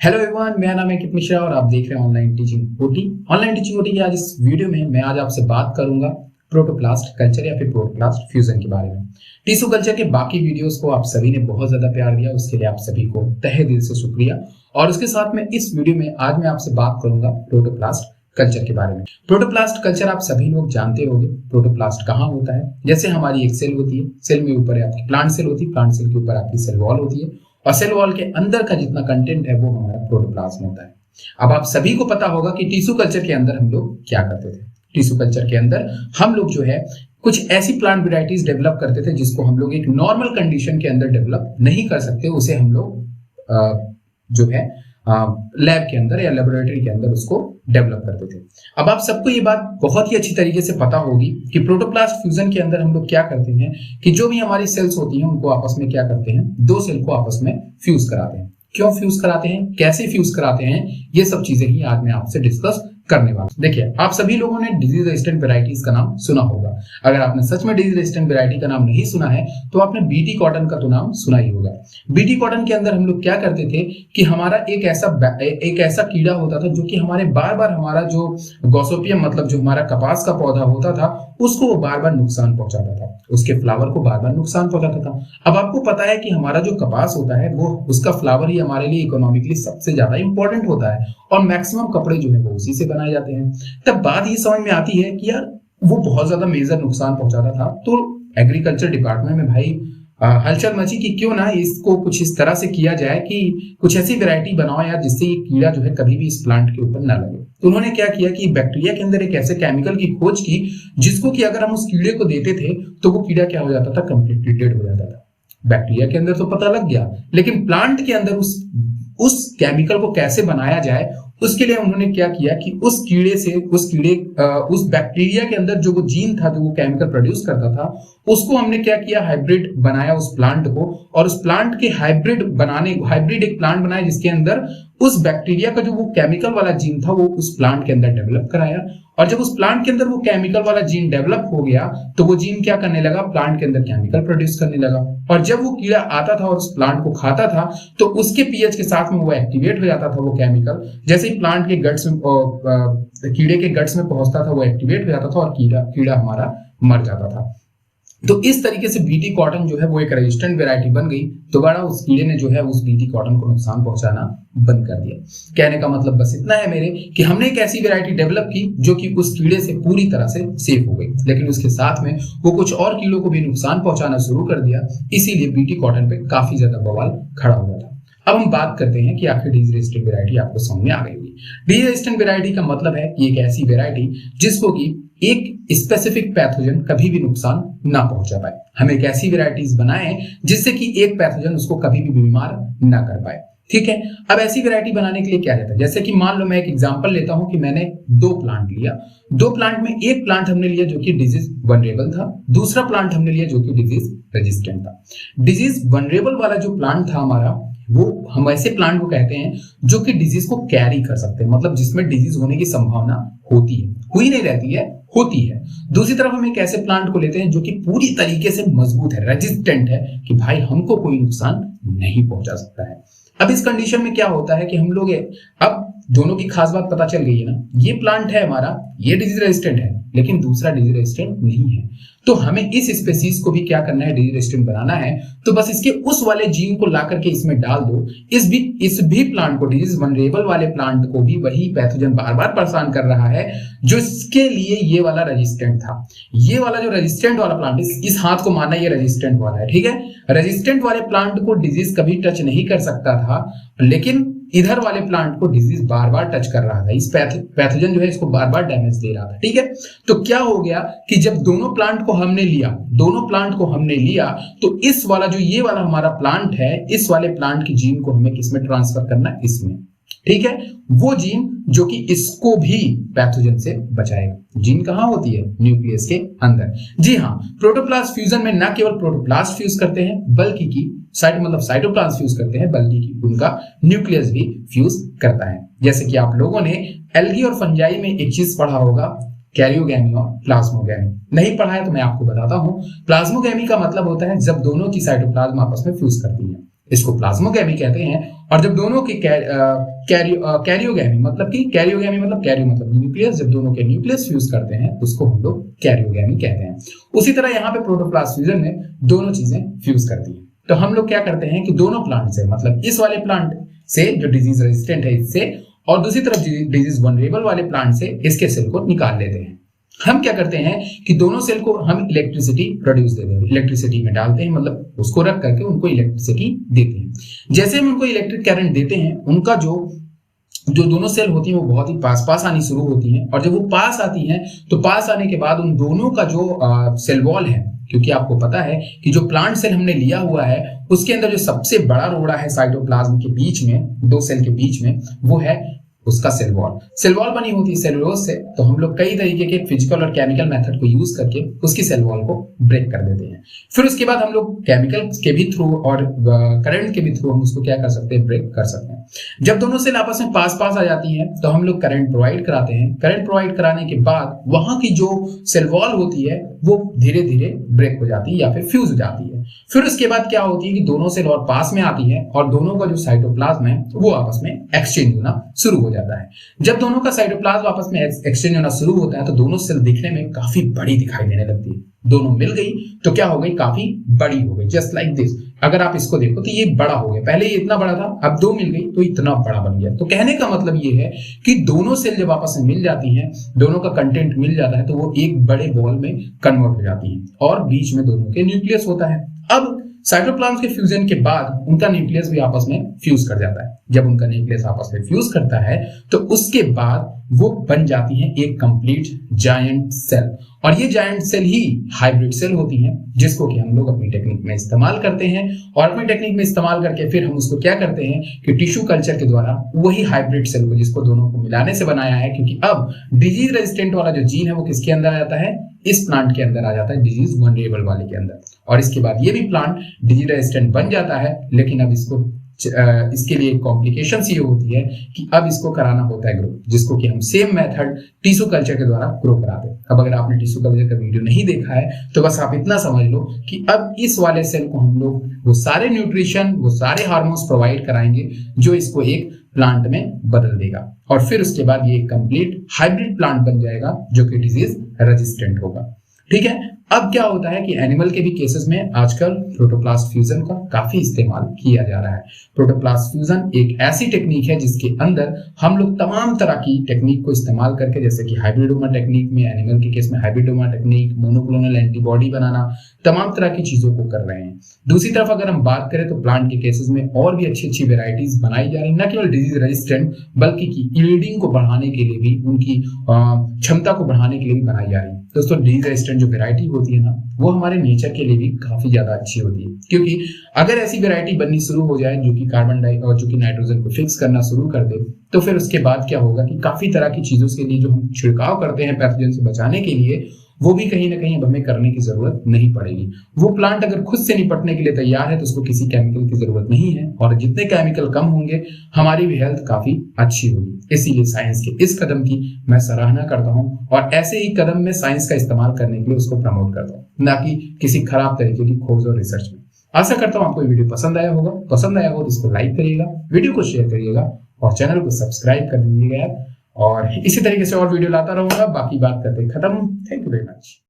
Hello everyone, मेरा नाम है अंकित मिश्रा और आप देख रहे हैं online teaching OT. Online teaching OT की आज इस वीडियो में मैं आज आपसे बात करूंगा प्रोटोप्लास्ट कल्चर या फिर प्रोटोप्लास्ट फ्यूजन के बारे में। टिश्यू कल्चर के बाकी वीडियोस को आप सभी ने बहुत ज्यादा प्यार दिया, उसके लिए आप सभी को तहे दिल से शुक्रिया। और उसके साथ में इस वीडियो में आज मैं आपसे बात करूंगा प्रोटोप्लास्ट कल्चर के बारे में। प्रोटोप्लास्ट कल्चर आप सभी लोग जानते होंगे। प्रोटोप्लास्ट कहाँ होता है? जैसे हमारी एक सेल होती है, सेल में ऊपर आपकी प्लांट सेल होती है, प्लांट सेल के ऊपर आपकी सेल वॉल होती है और सेल वॉल के अंदर का जितना कंटेंट है वो हमारा प्रोटोप्लाज्म होता है। अब आप सभी को पता होगा कि टिश्यू कल्चर के अंदर हम लोग क्या करते थे। टिश्यू कल्चर के अंदर हम लोग जो है कुछ ऐसी प्लांट वेराइटीज डेवलप करते थे जिसको हम लोग एक नॉर्मल कंडीशन के अंदर डेवलप नहीं कर सकते, उसे हम लोग जो है लैब के अंदर या लेबोरेटरी के अंदर उसको डेवलप करते थे। अब आप सबको ये बात बहुत ही अच्छी तरीके से पता होगी कि प्रोटोप्लास्ट फ्यूजन के अंदर हम लोग क्या करते हैं कि जो भी हमारी सेल्स होती हैं उनको आपस में क्या करते हैं, दो सेल को आपस में फ्यूज कराते हैं। क्यों फ्यूज कराते हैं, कैसे फ्यूज कराते हैं, ये सब चीजें ही आज मैं आपसे डिस्कस करने वाला हूं। देखिए, आप सभी लोगों ने डिजीज रेजिस्टेंट वेराइटीज का नाम सुना होगा। अगर आपने सच में डिजीज रेजिस्टेंट वेराइटी का नाम नहीं सुना है तो आपने बीटी कॉटन का तो नाम सुना ही होगा। बीटी कॉटन के अंदर हम लोग क्या करते थे कि हमारा एक ऐसा कीड़ा होता था जो कि हमारे बार बार हमारा जो गॉसिपियम मतलब जो हमारा कपास का पौधा होता था उसको वो बार बार नुकसान पहुंचाता था, उसके फ्लावर को बार बार नुकसान पहुंचाता था। अब आपको पता है कि हमारा जो कपास होता है वो उसका फ्लावर ही हमारे लिए इकोनॉमिकली सबसे ज्यादा इंपॉर्टेंट होता है और मैक्सिमम कपड़े जो है वो उसी से बनाए जाते हैं। तब बात ये समझ में आती है कि यार वो बहुत ज्यादा मेजर नुकसान पहुंचाता था, तो एग्रीकल्चर डिपार्टमेंट में भाई हलचल मची कि क्यों ना इसको कुछ इस तरह से किया जाए कि कुछ ऐसी वैरायटी बनाओ यार जिससे ये कीड़ा जो है कभी भी इस प्लांट के ऊपर ना लगे। तो उन्होंने क्या किया कि बैक्टीरिया के अंदर एक ऐसे केमिकल की खोज की जिसको कि अगर हम उस कीड़े को देते थे तो वो कीड़ा क्या हो जाता था, कंप्लीटली डेड हो जाता था। बैक्टीरिया के अंदर तो पता लग गया, लेकिन प्लांट के अंदर उस केमिकल को कैसे बनाया जाए उसके लिए उन्होंने क्या किया कि उस बैक्टीरिया के अंदर जो वो जीन था जो वो केमिकल प्रोड्यूस करता था उसको हमने क्या किया, हाइब्रिड बनाया उस प्लांट को। और उस प्लांट के हाइब्रिड एक प्लांट बनाया जिसके अंदर उस बैक्टीरिया का जो वो केमिकल वाला जीन था वो उस प्लांट के अंदर डेवलप कराया। और जब उस प्लांट के अंदर वो केमिकल वाला जीन डेवलप हो गया तो वो जीन क्या करने लगा, प्लांट के अंदर केमिकल प्रोड्यूस करने लगा। और जब वो कीड़ा आता था और उस प्लांट को खाता था तो उसके पीएच के साथ में वो एक्टिवेट हो जाता था वो केमिकल। जैसे ही प्लांट के गट्स में कीड़े के गट्स में पहुंचता था वो एक्टिवेट हो जाता था और कीड़ा हमारा मर जाता था। तो इस तरीके से बीटी कॉटन जो है वो एक रेजिस्टेंट वेराइटी बन गई। दोबारा उस कीड़े ने जो है उस बीटी कॉटन को नुकसान पहुंचाना बंद कर दिया। कहने का मतलब बस इतना है मेरे कि हमने एक ऐसी वेराइटी डेवलप की जो कि उस कीड़े से पूरी तरह से सेफ हो गई, लेकिन उसके साथ में वो कुछ और कीड़ों को भी नुकसान पहुंचाना शुरू कर दिया। इसीलिए बीटी कॉटन पे काफी ज्यादा बवाल खड़ा हुआ था। अब हम बात करते हैं कि आखिर डिजीज रेजिस्टेंट वेराइटी आपको समझ में आ गई होगी। डिजीज रेजिस्टेंट वेराइटी का मतलब है कि एक ऐसी वेराइटी जिसको कि एक स्पेसिफिक पैथोजन कभी भी नुकसान ना पहुंचा पाए। हम एक ऐसी वेराइटीज बनाएं जिससे कि एक पैथोजन उसको कभी भी बीमार ना कर पाए। ठीक है, अब ऐसी वेराइटी बनाने के लिए क्या रहता है, जैसे कि मान लो मैं एक एग्जांपल लेता हूं कि मैंने दो प्लांट लिया। दो प्लांट में एक प्लांट हमने लिया जो कि डिजीज वनरेबल था, दूसरा प्लांट हमने लिया जो कि डिजीज रेजिस्टेंट था। डिजीज वनरेबल वाला जो प्लांट था हमारा, वो हम ऐसे प्लांट को कहते हैं जो कि डिजीज को कैरी कर सकते हैं, मतलब जिसमें डिजीज होने की संभावना होती है, हुई नहीं रहती है, होती है। दूसरी तरफ हम एक ऐसे प्लांट को लेते हैं जो कि पूरी तरीके से मजबूत है, रेजिस्टेंट है, कि भाई हमको कोई नुकसान नहीं पहुंचा सकता है। अब इस कंडीशन में क्या होता है कि हम लोग अब दोनों की खास बात पता चल गई है ना। ये प्लांट है हमारा, ये डिजीज रेजिस्टेंट है, लेकिन दूसरा डिजीज रेजिस्टेंट नहीं है। तो हमें इस स्पेसीज को भी क्या करना है, डिजीज रेजिस्टेंट बनाना है। तो बस इसके उस वाले जीन को ला करके इसमें डाल दो। इस भी प्लांट को, डिजीज वनरेबल वाले प्लांट को भी वही पैथोजन बार बार परेशान कर रहा है जो इसके लिए ये वाला रेजिस्टेंट था। ये वाला जो रेजिस्टेंट वाला प्लांट, इस हाथ को माना ये रेजिस्टेंट वाला है, ठीक है। रेजिस्टेंट वाले प्लांट को डिजीज कभी टच नहीं कर सकता था, लेकिन इधर वाले प्लांट को डिजीज बार बार टच कर रहा था। इस पैथोजन जो है इसको बार बार डैमेज दे रहा था, ठीक है। तो क्या हो गया कि जब दोनों प्लांट को हमने लिया तो इस वाला जो ये वाला हमारा प्लांट है, इस वाले प्लांट की जीन को हमें किसमें ट्रांसफर करना है, इसमें, ठीक है। वो जीन जो कि इसको भी पैथोजन से बचाएगा। जीन कहां होती है, न्यूक्लियस के अंदर। जी हाँ, प्रोटोप्लास्ट फ्यूजन में ना केवल प्रोटोप्लास्ट फ्यूज करते हैं बल्कि की साइटोप्लाज्म फ्यूज करते हैं, बल्कि की उनका न्यूक्लियस भी फ्यूज करता है। जैसे कि आप लोगों ने एल्गी और फंजाई में एक चीज पढ़ा होगा, कैरियोगैमी और प्लाज्मोगैमी। नहीं पढ़ा है तो मैं आपको बताता हूं। प्लाज्मोगैमी का मतलब होता है जब दोनों की साइटोप्लाज्म आपस में फ्यूज करती है, इसको प्लाज्मोगैमी कहते हैं। और जब दोनों की कैरियोगैमी मतलब कैरियो मतलब न्यूक्लियस, जब दोनों के न्यूक्लियस फ्यूज करते हैं उसको हम लोग कैरियोगैमी कहते हैं। उसी तरह यहाँ पे प्रोटोप्लास्ट फ्यूजन में दोनों चीजें फ्यूज करती हैं। तो हम लोग क्या करते हैं कि दोनों प्लांट से, मतलब इस वाले प्लांट से जो डिजीज रेजिस्टेंट है इससे, और दूसरी तरफ डिजीज वनरेबल वाले प्लांट से इसके सेल को निकाल लेते हैं। हम क्या करते हैं कि दोनों सेल को हम इलेक्ट्रिसिटी प्रोड्यूस देते हैं, इलेक्ट्रिसिटी में डालते हैं, मतलब उसको रख करके उनको इलेक्ट्रिसिटी देते हैं। जैसे हम उनको इलेक्ट्रिक करंट देते हैं, उनका जो दोनों सेल होती हैं वो बहुत ही पास पास आनी शुरू होती हैं, और जब वो पास आती हैं तो पास आने के बाद उन दोनों का जो सेल वॉल है, क्योंकि आपको पता है कि जो प्लांट सेल हमने लिया हुआ है उसके अंदर जो सबसे बड़ा रोड़ा है साइटोप्लाज्म के बीच में, दो सेल के बीच में, वो है उसका सेल वॉल। सेल वॉल बनी होती है सेलुलोज से, तो हम लोग कई तरीके के फिजिकल और केमिकल मेथड को यूज करके उसकी सेल वॉल को ब्रेक कर देते हैं। फिर उसके बाद हम लोग केमिकल के भी थ्रू और करंट के भी थ्रू हम उसको क्या कर सकते हैं, ब्रेक कर सकते हैं। जब दोनों सेल आपस में पास पास आ जाती हैं तो हम लोग करंट प्रोवाइड कराते हैं। करंट प्रोवाइड कराने के बाद वहां की जो सेल वॉल होती है वो धीरे धीरे ब्रेक हो जाती है या फिर फ्यूज हो जाती है। फिर उसके बाद क्या होती है कि दोनों सेल और पास में आती है और दोनों का जो साइटोप्लाज्म है वो आपस में एक्सचेंज होना शुरू हो जाता है। जब दोनों का साइटोप्लाज्म आपस में एक्सचेंज होना शुरू होता है तो दोनों सेल दिखने में काफी बड़ी दिखाई देने लगती है। दोनों मिल गई तो क्या हो गई, काफी बड़ी हो गई, जस्ट लाइक दिस। अगर आप इसको देखो तो ये बड़ा हो गया, पहले ये इतना बड़ा था, अब दो मिल गई तो इतना बड़ा बन गया। तो कहने का मतलब ये है कि दोनों सेल जब आपस में मिल जाती हैं, दोनों का कंटेंट मिल जाता है तो वो एक बड़े बॉल में कन्वर्ट हो जाती है और बीच में दोनों के न्यूक्लियस होता है। अब साइटोप्लाज्म के फ्यूजन के बाद उनका न्यूक्लियस भी आपस में फ्यूज कर जाता है। जब उनका न्यूक्लियस आपस में फ्यूज करता है तो उसके बाद वो बन जाती हैं एक कंप्लीट जायंट सेल, और ये जायंट सेल ही हाइब्रिड सेल होती हैं, जिसको कि हम लोग अपनी टेक्निक में इस्तेमाल करते हैं। और अपनी टेक्निक में इस्तेमाल करके फिर हम उसको क्या करते हैं कि टिश्यू कल्चर के द्वारा वही हाइब्रिड सेल को, जिसको दोनों को मिलाने से बनाया है, क्योंकि अब डिजीज रेजिस्टेंट वाला जो जीन है वो किसके अंदर आ जाता है, इस प्लांट के अंदर आ जाता है, डिजीज वनरेबल वाले के अंदर। और इसके बाद ये भी प्लांट डिजीज रेजिस्टेंट बन जाता है, लेकिन अब इसके लिए कॉम्प्लिकेशन ये होती है कि अब इसको कराना होता है ग्रो, जिसको कि हम सेम मेथड टिश्यू कल्चर के द्वारा ग्रो कराते हैं। अब अगर आपने टिश्यू कल्चर का वीडियो नहीं देखा है तो बस आप इतना समझ लो कि अब इस वाले सेल को हम लोग वो सारे न्यूट्रिशन, वो सारे हार्मोन्स प्रोवाइड कराएंगे जो इसको एक प्लांट में बदल देगा, और फिर उसके बाद ये कंप्लीट हाइब्रिड प्लांट बन जाएगा जो कि डिजीज रेजिस्टेंट होगा। ठीक है। अब क्या होता है कि एनिमल के भी केसेस में आजकल प्रोटोप्लास्ट फ्यूजन का काफी इस्तेमाल किया जा रहा है। प्रोटोप्लास्ट फ्यूजन एक ऐसी टेक्निक है जिसके अंदर हम लोग तमाम तरह की टेक्निक को इस्तेमाल करके, जैसे कि हाइब्रिडोमा टेक्निक में, एनिमल के केस में हाइब्रिडोमा टेक्निक, मोनोक्लोनल एंटीबॉडी बनाना, तमाम तरह की चीजों को कर रहे हैं। दूसरी तरफ अगर हम बात करें तो प्लांट के केसेस में और भी अच्छी अच्छी वेराइटीज बनाई जा रही है, न केवल डिजीज रेजिस्टेंट बल्कि की यील्डिंग को बढ़ाने के लिए भी, उनकी क्षमता को बढ़ाने के लिए भी बनाई जा रही है। दोस्तों डिजीज रेजिस्टेंट जो वेराइटी होती है ना, वो हमारे नेचर के लिए भी काफी ज्यादा अच्छी होती है, क्योंकि अगर ऐसी वेराइटी बननी शुरू हो जाए जो कि कार्बन डाइऑक्साइड और जो कि नाइट्रोजन को फिक्स करना शुरू कर दे, तो फिर उसके बाद क्या होगा कि काफी तरह की चीजों के लिए जो हम छिड़काव करते हैं पैथोजन से बचाने के लिए, वो भी कहीं ना कहीं अब हमें करने की जरूरत नहीं पड़ेगी। वो प्लांट अगर खुद से निपटने के लिए तैयार है तो उसको किसी केमिकल की जरूरत नहीं है, और जितने केमिकल कम होंगे हमारी भी हेल्थ काफी अच्छी होगी। इसीलिए साइंस के इस कदम की मैं सराहना करता हूँ, और ऐसे ही कदम में साइंस का इस्तेमाल करने के लिए उसको प्रमोट करता हूँ, ना कि किसी खराब तरीके की खोज और रिसर्च में। आशा करता हूँ आपको वीडियो पसंद आया होगा। पसंद आया हो तो इसको लाइक करिएगा, वीडियो को शेयर करिएगा और चैनल को सब्सक्राइब कर दीजिएगा, और इसी तरीके से और वीडियो लाता रहूंगा। बाकी बात करते खत्म। Thank you very much.